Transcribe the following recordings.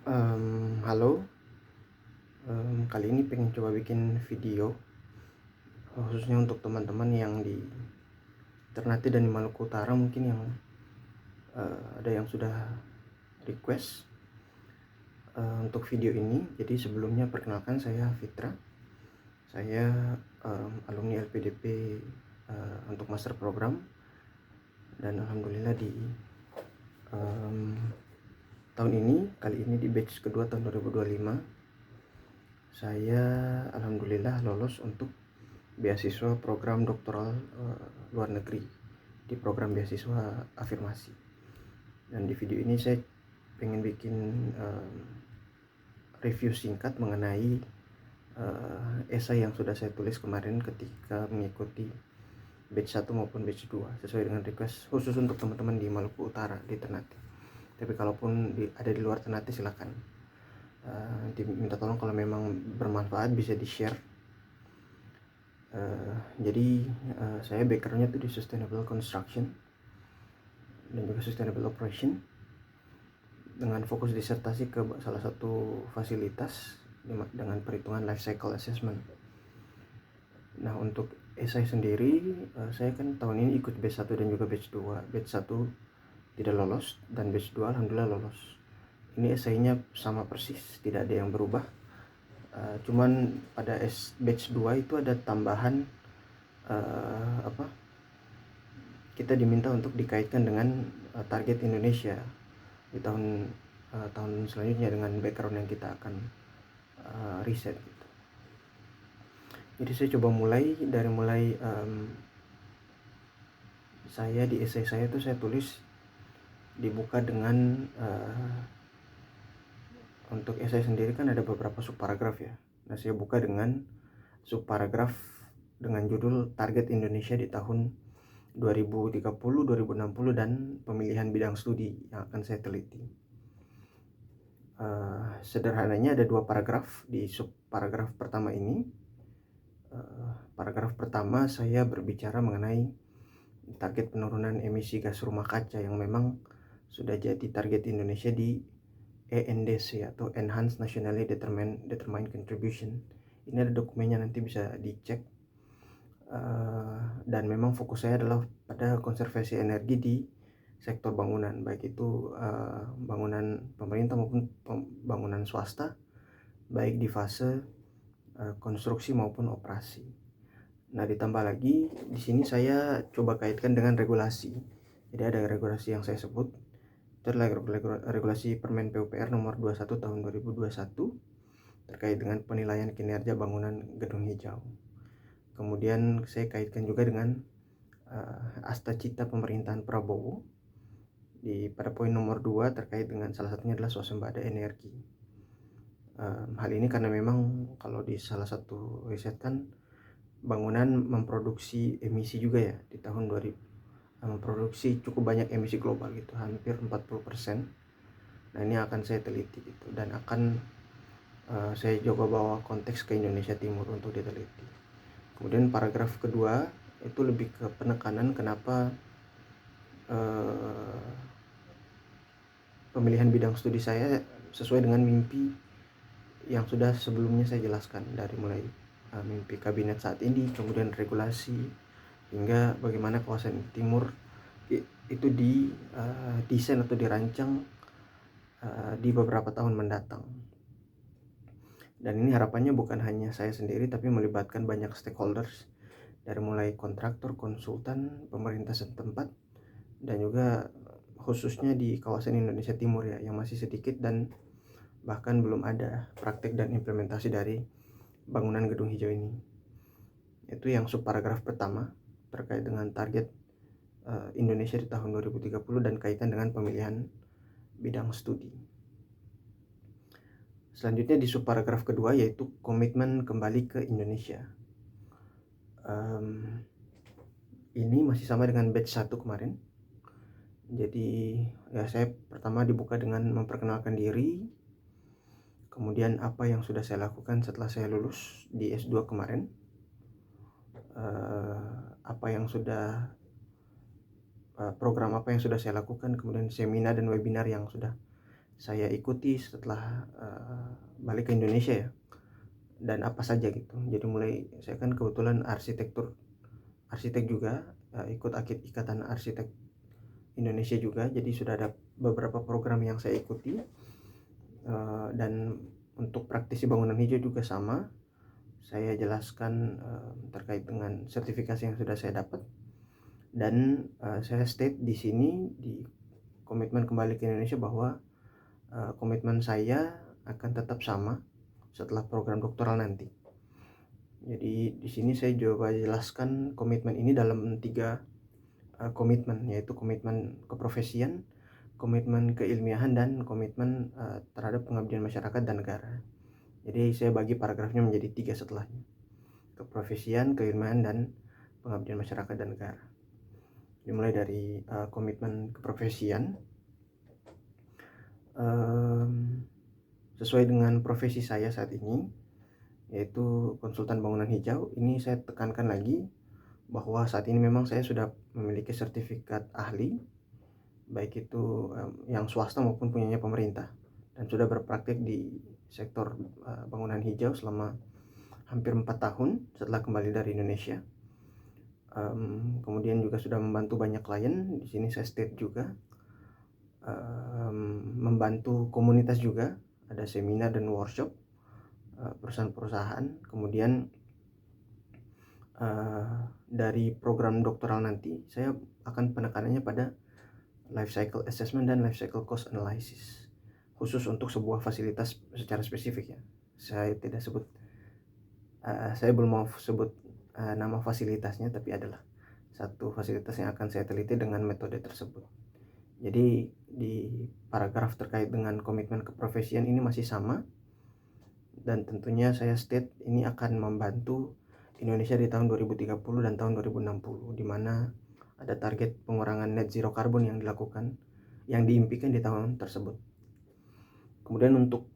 Halo, kali ini pengen coba bikin video, khususnya untuk teman-teman yang di Ternate dan di Maluku Utara mungkin yang ada yang sudah request untuk video ini. Jadi sebelumnya perkenalkan, saya Fitra, saya alumni LPDP untuk master program, dan alhamdulillah di em, kali ini di batch kedua tahun 2025 saya alhamdulillah lolos untuk beasiswa program doktoral luar negeri di program beasiswa afirmasi. Dan di video ini saya pengen bikin review singkat mengenai esai yang sudah saya tulis kemarin ketika mengikuti batch 1 maupun batch 2 sesuai dengan request khusus untuk teman-teman di Maluku Utara, di Ternate. Tapi kalaupun ada di luar Ternate silakan diminta tolong, kalau memang bermanfaat bisa di-share. Jadi saya backgroundnya tuh di sustainable construction dan juga sustainable operation, dengan fokus disertasi ke salah satu fasilitas dengan perhitungan life cycle assessment. Nah, untuk esai sendiri, saya kan tahun ini ikut batch 1 dan juga batch 2. Batch 1 tidak lolos dan batch 2 alhamdulillah lolos. Ini esainya sama persis, tidak ada yang berubah. Cuman pada batch 2 itu ada tambahan kita diminta untuk dikaitkan dengan target Indonesia di tahun selanjutnya dengan background yang kita akan riset gitu. Jadi saya coba mulai saya di essay saya itu saya tulis dibuka dengan untuk essay sendiri kan ada beberapa subparagraf ya. Nah, saya buka dengan subparagraf dengan judul target Indonesia di tahun 2030, 2060 dan pemilihan bidang studi yang akan saya teliti. Sederhananya ada 2 paragraf di subparagraf pertama ini. Paragraf pertama saya berbicara mengenai target penurunan emisi gas rumah kaca yang memang sudah jadi target Indonesia di ENDC atau Enhanced Nationally Determined Contribution. Ini ada dokumennya, nanti bisa dicek. Dan memang fokus saya adalah pada konservasi energi di sektor bangunan, baik itu bangunan pemerintah maupun bangunan swasta, baik di fase konstruksi maupun operasi. Nah, ditambah lagi di sini saya coba kaitkan dengan regulasi. Jadi ada regulasi yang saya sebut itu adalah regulasi Permen PUPR nomor 21 tahun 2021 terkait dengan penilaian kinerja bangunan gedung hijau. Kemudian saya kaitkan juga dengan Asta Cita pemerintahan Prabowo pada poin nomor 2 terkait dengan salah satunya adalah swasembada energi. Hal ini karena memang kalau di salah satu riset kan bangunan memproduksi emisi juga ya di tahun 2000, memproduksi cukup banyak emisi global gitu, hampir 40%. Nah, ini akan saya teliti gitu, dan akan saya coba bawa konteks ke Indonesia Timur untuk diteliti. Kemudian paragraf kedua itu lebih ke penekanan kenapa pemilihan bidang studi saya sesuai dengan mimpi yang sudah sebelumnya saya jelaskan, dari mulai mimpi kabinet saat ini, kemudian regulasi, hingga bagaimana kawasan timur itu desain atau dirancang di beberapa tahun mendatang. Dan ini harapannya bukan hanya saya sendiri, tapi melibatkan banyak stakeholders, dari mulai kontraktor, konsultan, pemerintah setempat, dan juga khususnya di kawasan Indonesia Timur ya, yang masih sedikit dan bahkan belum ada praktek dan implementasi dari bangunan gedung hijau ini. Itu yang subparagraf pertama terkait dengan target Indonesia di tahun 2030 dan kaitan dengan pemilihan bidang studi. Selanjutnya di subparagraf kedua yaitu komitmen kembali ke Indonesia. Ini masih sama dengan batch 1 kemarin. Jadi ya, saya pertama dibuka dengan memperkenalkan diri, kemudian apa yang sudah saya lakukan setelah saya lulus di S2 kemarin, program apa yang sudah saya lakukan, kemudian seminar dan webinar yang sudah saya ikuti setelah balik ke Indonesia ya, dan apa saja gitu. Jadi mulai saya kan kebetulan arsitek juga, ikut ikatan arsitek Indonesia juga, jadi sudah ada beberapa program yang saya ikuti, dan untuk praktisi bangunan hijau juga sama. Saya jelaskan terkait dengan sertifikasi yang sudah saya dapat, dan saya state di sini di komitmen kembali ke Indonesia bahwa komitmen saya akan tetap sama setelah program doktoral nanti. Jadi di sini saya coba jelaskan komitmen ini dalam 3 komitmen, yaitu komitmen keprofesian, komitmen keilmiahan, dan komitmen terhadap pengabdian masyarakat dan negara. Jadi saya bagi paragrafnya menjadi 3 setelahnya: keprofesian, keilmiahan, dan pengabdian masyarakat dan negara. Dimulai dari komitmen keprofesian. Sesuai dengan profesi saya saat ini, yaitu konsultan bangunan hijau, ini saya tekankan lagi bahwa saat ini memang saya sudah memiliki sertifikat ahli, baik itu yang swasta maupun punyanya pemerintah, dan sudah berpraktik di sektor bangunan hijau selama hampir 4 tahun setelah kembali dari Indonesia. Kemudian juga sudah membantu banyak klien. Di sini saya state juga membantu komunitas juga, ada seminar dan workshop perusahaan-perusahaan. Kemudian dari program doktoral nanti saya akan penekanannya pada life cycle assessment dan life cycle cost analysis, khusus untuk sebuah fasilitas secara spesifik ya. Saya tidak sebut, saya belum mau sebut nama fasilitasnya, tapi adalah satu fasilitas yang akan saya teliti dengan metode tersebut. Jadi di paragraf terkait dengan komitmen keprofesian ini masih sama, dan tentunya saya state ini akan membantu Indonesia di tahun 2030 dan tahun 2060, di mana ada target pengurangan net zero carbon yang diimpikan di tahun tersebut. Kemudian untuk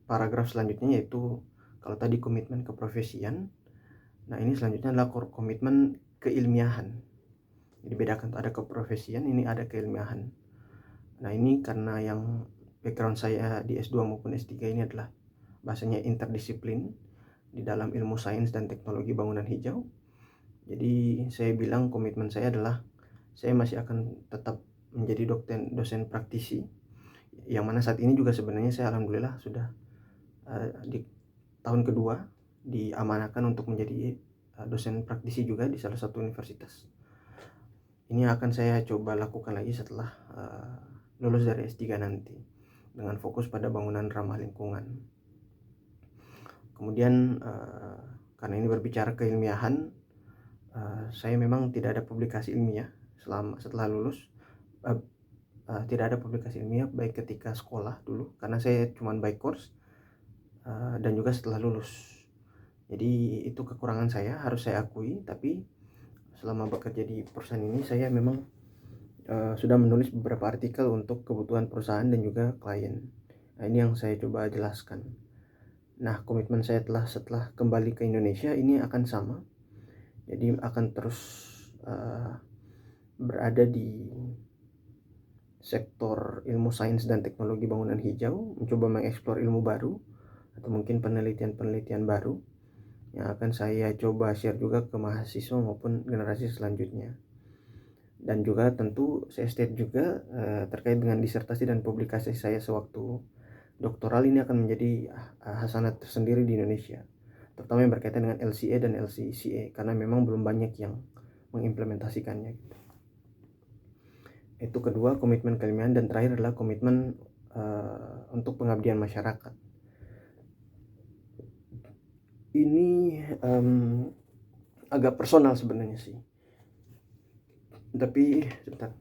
paragraf selanjutnya, yaitu kalau tadi komitmen keprofesian, nah ini selanjutnya adalah komitmen keilmiahan. Jadi bedakan, ada keprofesian, ini ada keilmiahan. Nah ini karena yang background saya di S2 maupun S3 ini adalah bahasanya interdisiplin di dalam ilmu sains dan teknologi bangunan hijau. Jadi saya bilang komitmen saya adalah saya masih akan tetap menjadi dosen praktisi, yang mana saat ini juga sebenarnya saya alhamdulillah sudah di tahun kedua diamanahkan untuk menjadi dosen praktisi juga di salah satu universitas. Ini akan saya coba lakukan lagi setelah lulus dari S3 nanti, dengan fokus pada bangunan ramah lingkungan. Kemudian karena ini berbicara keilmiahan, saya memang tidak ada publikasi ilmiah setelah lulus. Tidak ada publikasi ilmiah baik ketika sekolah dulu, karena saya cuma by course, dan juga setelah lulus. Jadi itu kekurangan saya, harus saya akui. Tapi selama bekerja di perusahaan ini, saya memang sudah menulis beberapa artikel untuk kebutuhan perusahaan dan juga klien. Nah ini yang saya coba jelaskan. Nah komitmen saya setelah kembali ke Indonesia ini akan sama. Jadi akan terus berada di sektor ilmu sains dan teknologi bangunan hijau, mencoba mengeksplor ilmu baru atau mungkin penelitian-penelitian baru yang akan saya coba share juga ke mahasiswa maupun generasi selanjutnya. Dan juga tentu saya state juga terkait dengan disertasi dan publikasi saya sewaktu doktoral, ini akan menjadi hasanat tersendiri di Indonesia, terutama yang berkaitan dengan LCA dan LCCA, karena memang belum banyak yang mengimplementasikannya. Itu kedua, komitmen keilmiahan. Dan terakhir adalah komitmen untuk pengabdian masyarakat. Ini agak personal sebenarnya sih, tapi sebentar.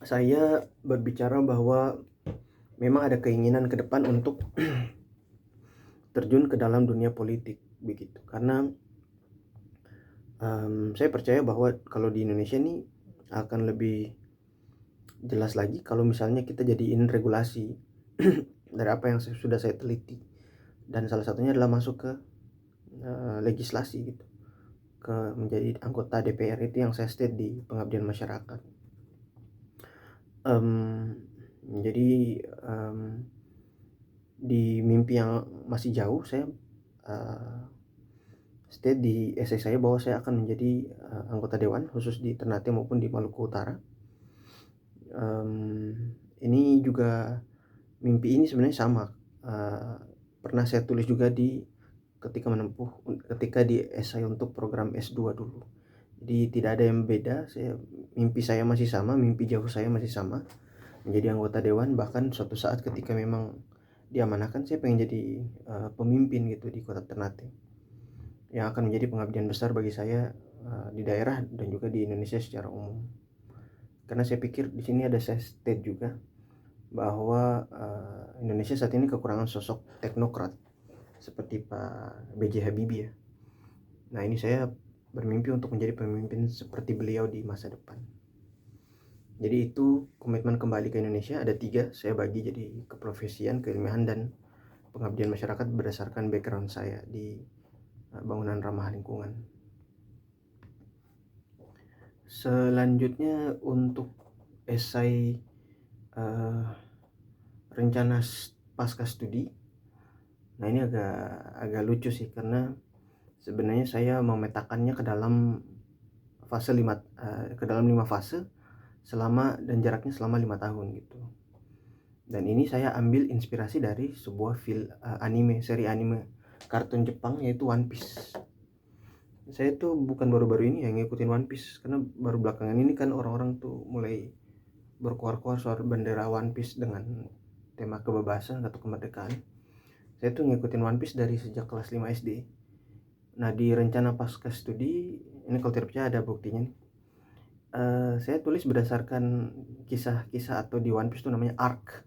Saya berbicara bahwa memang ada keinginan ke depan untuk terjun ke dalam dunia politik begitu, karena saya percaya bahwa kalau di Indonesia nih akan lebih jelas lagi kalau misalnya kita jadiin regulasi dari apa yang sudah saya teliti, dan salah satunya adalah masuk ke legislasi gitu, ke menjadi anggota DPR. Itu yang saya state di pengabdian masyarakat. Mmm, jadi, di mimpi yang masih jauh saya, eee, state di esai saya bahwa saya akan menjadi, anggota dewan khusus di Ternate maupun di Maluku Utara. Ini juga mimpi ini sebenarnya sama, eee, pernah saya tulis juga ketika di esai untuk program S2 dulu. Jadi tidak ada yang beda, mimpi saya masih sama, mimpi jauh saya masih sama, menjadi anggota dewan, bahkan suatu saat ketika memang diamanahkan saya pengen jadi, pemimpin gitu di Kota Ternate, yang akan menjadi pengabdian besar bagi saya, di daerah dan juga di Indonesia secara umum. Karena saya pikir di sini ada saya state juga bahwa, Indonesia saat ini kekurangan sosok teknokrat seperti Pak B.J. Habibie ya. Nah, ini saya bermimpi untuk menjadi pemimpin seperti beliau di masa depan. Jadi itu komitmen kembali ke Indonesia ada 3, saya bagi jadi keprofesian, keilmiahan, dan pengabdian masyarakat berdasarkan background saya di, bangunan ramah lingkungan. Selanjutnya untuk esai, eee, rencana pasca studi. Nah, ini agak agak lucu sih karena sebenarnya saya memetakannya ke dalam 5 fase dan jaraknya selama 5 tahun gitu. Dan ini saya ambil inspirasi dari sebuah seri anime kartun Jepang yaitu One Piece. Saya tuh bukan baru-baru ini yang ngikutin One Piece, karena baru belakangan ini kan orang-orang tuh mulai berkoar-koar soal bendera One Piece dengan tema kebebasan atau kemerdekaan. Saya tuh ngikutin One Piece dari sejak kelas 5 SD. Nah, di rencana pasca studi, ini kalau tidak percaya ada buktinya nih. Saya tulis berdasarkan kisah-kisah, atau di One Piece itu namanya arc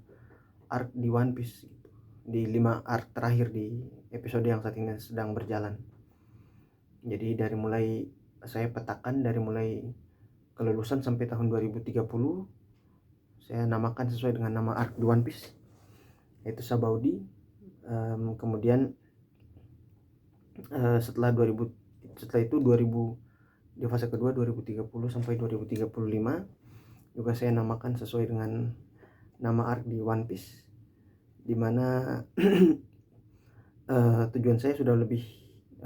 di One Piece gitu. Di 5 arc terakhir di episode yang saat ini sedang berjalan. Jadi saya petakan dari mulai kelulusan sampai tahun 2030, saya namakan sesuai dengan nama arc di One Piece, yaitu Sabaudi. Kemudian setelah itu 2000, di fase kedua 2030 sampai 2035 juga saya namakan sesuai dengan nama arc di One Piece, di mana tujuan saya sudah lebih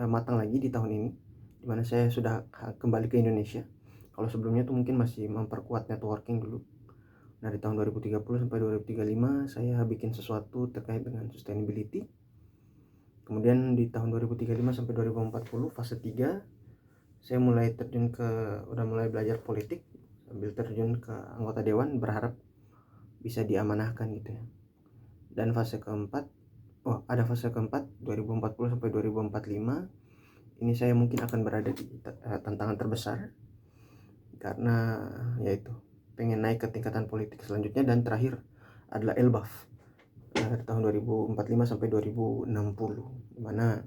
matang lagi di tahun ini, di mana saya sudah kembali ke Indonesia. Kalau sebelumnya tuh mungkin masih memperkuat networking dulu. Nah, di tahun 2030 sampai 2035 saya bikin sesuatu terkait dengan sustainability. Kemudian di tahun 2035 sampai 2040 fase 3 saya udah mulai belajar politik sambil terjun ke anggota dewan, berharap bisa diamanahkan gitu ya. Dan ada fase keempat 2040 sampai 2045. Ini saya mungkin akan berada di tantangan terbesar karena yaitu pengen naik ke tingkatan politik selanjutnya. Dan terakhir adalah Elbaf tahun 2045 sampai 2060, dimana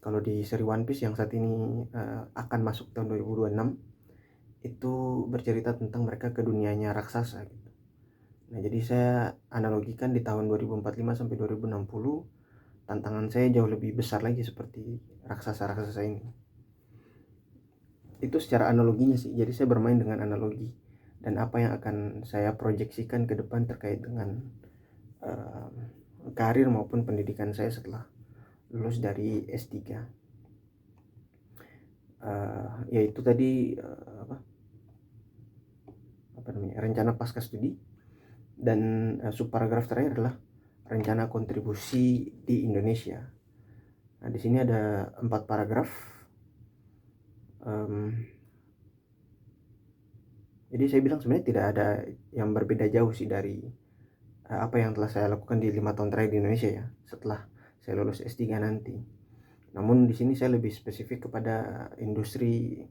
kalau di seri One Piece yang saat ini akan masuk tahun 2026 itu bercerita tentang mereka ke dunianya raksasa gitu. Nah, jadi saya analogikan di tahun 2045 sampai 2060 tantangan saya jauh lebih besar lagi seperti raksasa-raksasa ini. Itu secara analoginya sih. Jadi saya bermain dengan analogi dan apa yang akan saya proyeksikan ke depan terkait dengan karir maupun pendidikan saya setelah lulus dari S3. Yaitu tadi rencana pasca studi, dan subparagraf terakhir adalah rencana kontribusi di Indonesia. Nah, di sini ada 4 paragraf. Jadi saya bilang sebenarnya tidak ada yang berbeda jauh sih dari apa yang telah saya lakukan di 5 tahun terakhir di Indonesia ya, setelah saya lulus S3 nanti. Namun di sini saya lebih spesifik kepada industri,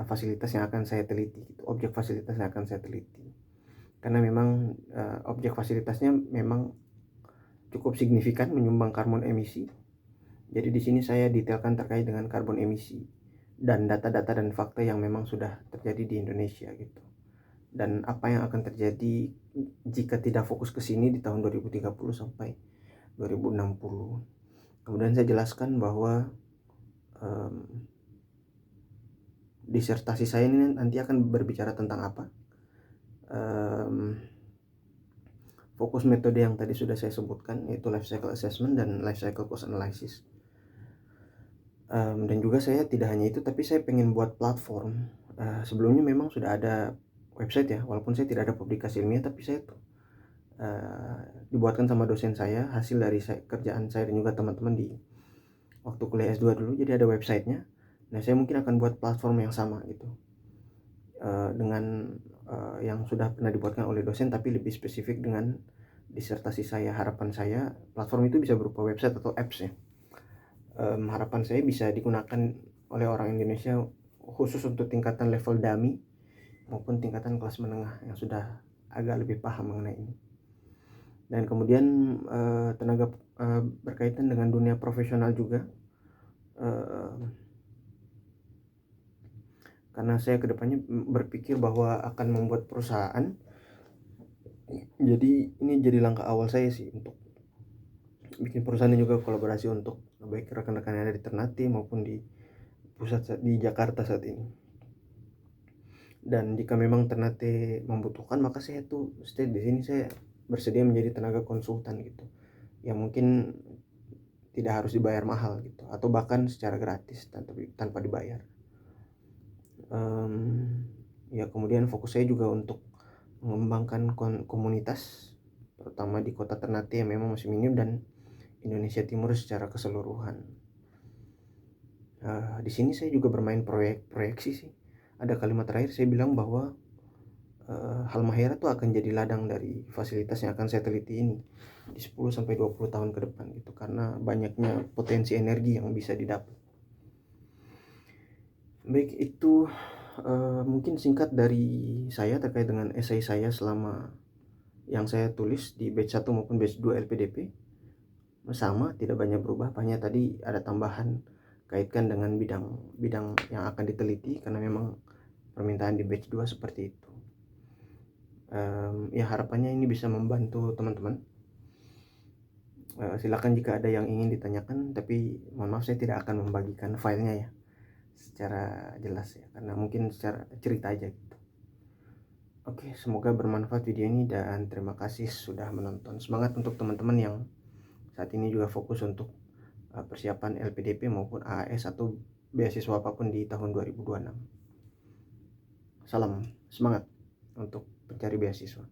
fasilitas yang akan saya teliti, objek fasilitas yang akan saya teliti. Karena memang objek fasilitasnya memang cukup signifikan menyumbang karbon emisi. Jadi di sini saya detailkan terkait dengan karbon emisi dan data-data dan fakta yang memang sudah terjadi di Indonesia gitu. Dan apa yang akan terjadi jika tidak fokus ke sini di tahun 2030 sampai 2060. Kemudian saya jelaskan bahwa disertasi saya ini nanti akan berbicara tentang apa. fokus metode yang tadi sudah saya sebutkan, yaitu life cycle assessment dan life cycle cost analysis. Dan juga saya tidak hanya itu, tapi saya pengen buat platform. Sebelumnya memang sudah ada website ya, walaupun saya tidak ada publikasi ilmiah, tapi saya dibuatkan sama dosen saya, hasil dari kerjaan saya dan juga teman-teman di waktu kuliah S2 dulu. Jadi ada websitenya. Nah, saya mungkin akan buat platform yang sama gitu, dengan yang sudah pernah dibuatkan oleh dosen, tapi lebih spesifik dengan disertasi saya. Harapan saya platform itu bisa berupa website atau apps ya. Harapan saya bisa digunakan oleh orang Indonesia khusus untuk tingkatan level dummy maupun tingkatan kelas menengah yang sudah agak lebih paham mengenai ini. Dan kemudian tenaga berkaitan dengan dunia profesional juga, karena saya kedepannya berpikir bahwa akan membuat perusahaan. Jadi ini jadi langkah awal saya sih untuk bikin perusahaan dan juga kolaborasi untuk baik rekan-rekan yang ada di Ternate maupun di pusat di Jakarta saat ini. Dan jika memang Ternate membutuhkan, maka saya tuh stay di sini, saya bersedia menjadi tenaga konsultan gitu, yang mungkin tidak harus dibayar mahal gitu, atau bahkan secara gratis tanpa dibayar. Ya kemudian fokus saya juga untuk mengembangkan komunitas, terutama di kota Ternate yang memang masih minim, dan Indonesia Timur secara keseluruhan. Di sini saya juga bermain proyeksi sih. Ada kalimat terakhir saya bilang bahwa Halmahera tuh akan jadi ladang dari fasilitas yang akan saya teliti ini di 10-20 tahun ke depan gitu, karena banyaknya potensi energi yang bisa didapat. Baik, itu mungkin singkat dari saya terkait dengan esai saya selama yang saya tulis di batch 1 maupun batch 2 LPDP. Sama, tidak banyak berubah, hanya tadi ada tambahan kaitkan dengan bidang yang akan diteliti karena memang permintaan di batch 2 seperti itu. Ya harapannya ini bisa membantu teman-teman. Silakan jika ada yang ingin ditanyakan, tapi mohon maaf saya tidak akan membagikan filenya ya secara jelas ya, karena mungkin secara cerita aja gitu. Oke, semoga bermanfaat video ini dan terima kasih sudah menonton. Semangat untuk teman-teman yang saat ini juga fokus untuk persiapan LPDP maupun AAS atau beasiswa apapun di tahun 2026. Salam semangat untuk pencari beasiswa.